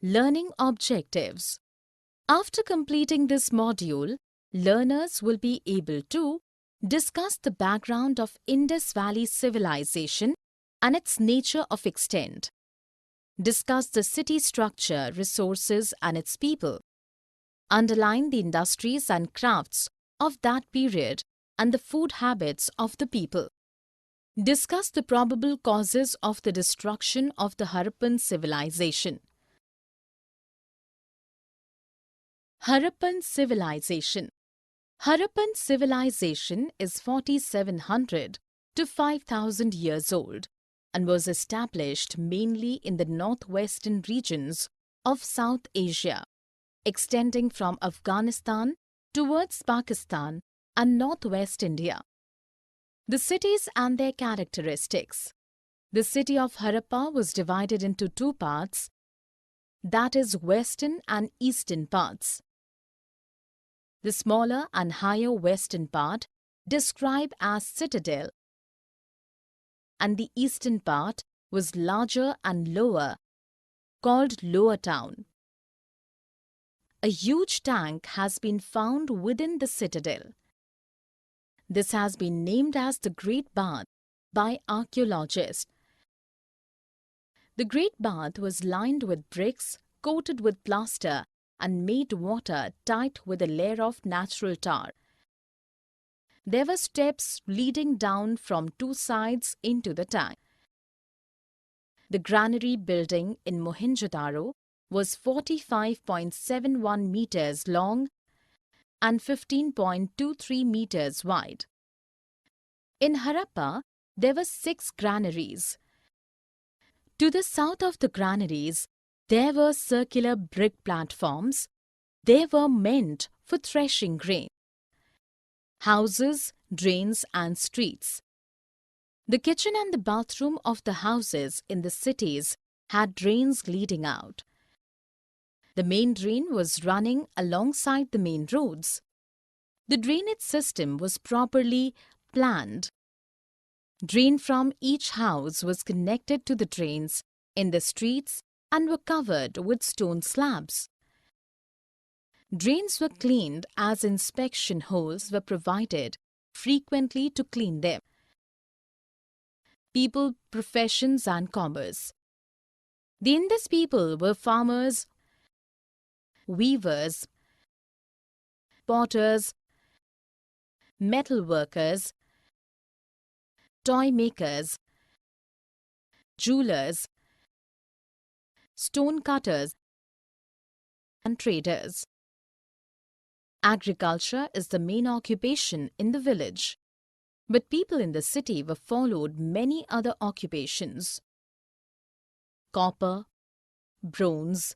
Learning objectives. After completing this module, learners will be able to discuss the background of Indus Valley civilization and its nature of extent, discuss the city structure, resources and its people, underline the industries and crafts of that period and the food habits of the people, discuss the probable causes of the destruction of the Harappan civilization. Harappan civilization. Harappan civilization is 4700 to 5000 years old and was established mainly in the northwestern regions of South Asia, extending from Afghanistan towards Pakistan and northwest India. The cities and their characteristics. The city of Harappa was divided into two parts, that is, western and eastern parts. The smaller and higher western part described as citadel, and the eastern part was larger and lower, called lower town. A huge tank has been found within the citadel. This has been named as the Great Bath by archaeologists. The Great Bath was lined with bricks coated with plaster and made water tight with a layer of natural tar. There were steps leading down from two sides into the tank. The granary building in Mohenjo-daro was 45.71 meters long and 15.23 meters wide. In Harappa, there were 6 granaries. To the south of the granaries, there were circular brick platforms. They were meant for threshing grain. Houses, drains and streets. The kitchen and the bathroom of the houses in the cities had drains leading out. The main drain was running alongside the main roads. The drainage system was properly planned. Drain from each house was connected to the drains in the streets and were covered with stone slabs. Drains were cleaned as inspection holes were provided frequently to clean them. People, professions and commerce. The Indus people were farmers, weavers, potters, metal workers, toy makers, jewelers, stone cutters and traders. Agriculture is the main occupation in the village, but people in the city were followed many other occupations. Copper, bronze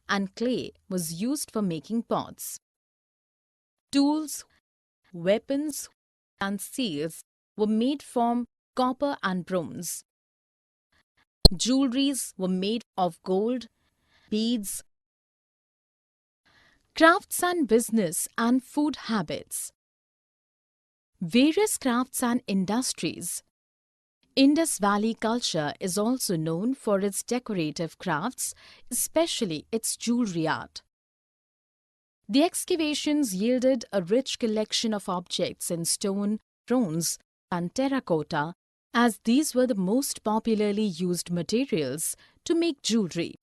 and clay was used for making pots. Tools, weapons and seals were made from copper and bronze. Jewelries were made of gold, beads. Crafts and business and food habits. Various crafts and industries. Indus Valley culture is also known for its decorative crafts, especially its jewelry art. The excavations yielded a rich collection of objects in stone, bronze, and terracotta, as these were the most popularly used materials to make jewelry.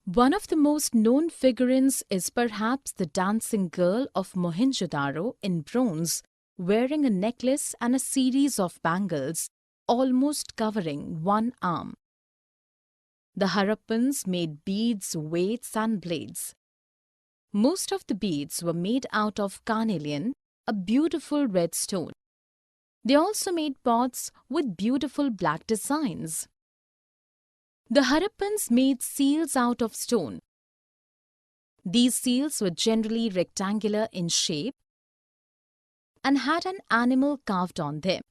One of the most known figurines is perhaps the dancing girl of Mohenjo-daro in bronze, wearing a necklace and a series of bangles, almost covering one arm. The Harappans made beads, weights and blades. Most of the beads were made out of carnelian, a beautiful red stone. They also made pots with beautiful black designs. The Harappans made seals out of stone. These seals were generally rectangular in shape and had an animal carved on them.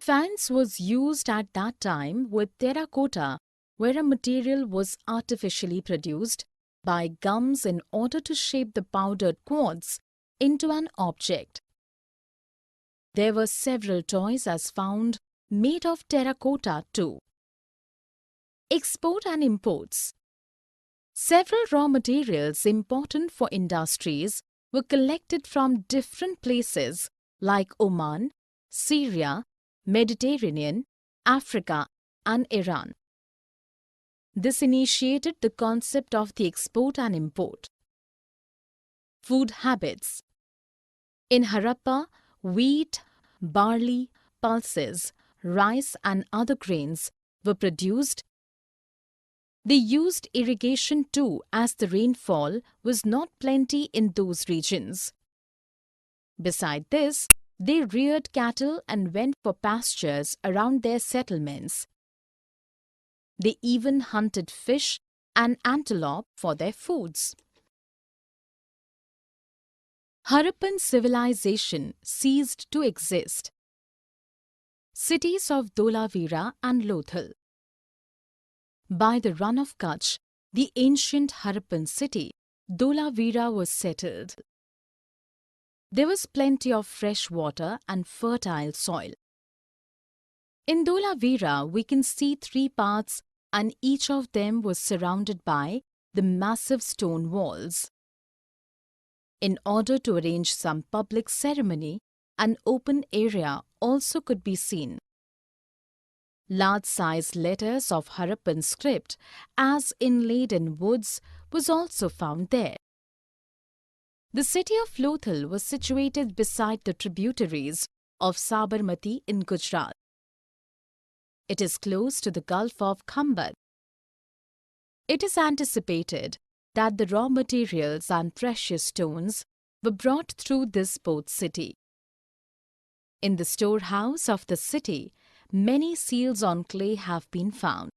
Fans was used at that time with terracotta, where a material was artificially produced by gums in order to shape the powdered quartz into an object. There were several toys as found made of terracotta too. Export and imports. Several raw materials important for industries were collected from different places like Oman, Syria, Mediterranean, Africa, and Iran. This initiated the concept of the export and import. Food habits. In Harappa, wheat, barley, pulses, rice, and other grains were produced. They used irrigation too, as the rainfall was not plenty in those regions. Beside this, they reared cattle and went for pastures around their settlements. They even hunted fish and antelope for their foods. Harappan civilization ceased to exist. Cities of Dholavira and Lothal. By the run of Kutch, the ancient Harappan city, Dholavira was settled. There was plenty of fresh water and fertile soil. In Dholavira, we can see 3 paths, and each of them was surrounded by the massive stone walls. In order to arrange some public ceremony, an open area also could be seen. Large-sized letters of Harappan script, as inlaid in woods, was also found there. The city of Lothal was situated beside the tributaries of Sabarmati in Gujarat. It is close to the Gulf of Khambat. It is anticipated that the raw materials and precious stones were brought through this port city. In the storehouse of the city, many seals on clay have been found.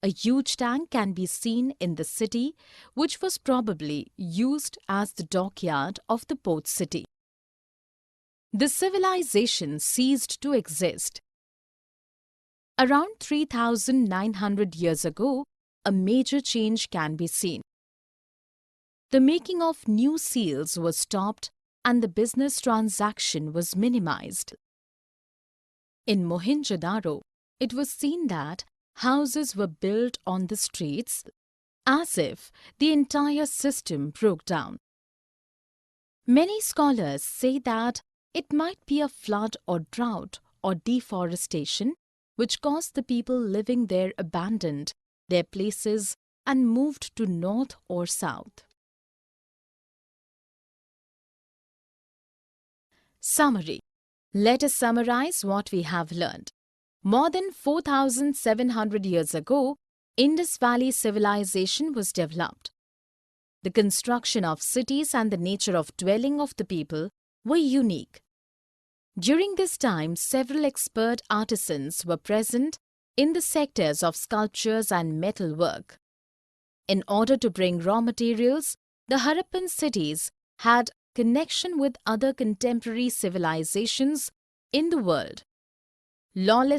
A huge tank can be seen in the city, which was probably used as the dockyard of the port city. The civilization ceased to exist. Around 3,900 years ago, a major change can be seen. The making of new seals was stopped and the business transaction was minimized. In Mohenjo-daro, it was seen that houses were built on the streets as if the entire system broke down. Many scholars say that it might be a flood or drought or deforestation which caused the people living there abandoned their places and moved to north or south. Summary. Let us summarize what we have learned. More than 4,700 years ago, Indus Valley civilization was developed. The construction of cities and the nature of dwelling of the people were unique. During this time, several expert artisans were present in the sectors of sculptures and metalwork. In order to bring raw materials, the Harappan cities had connection with other contemporary civilizations in the world. Lawless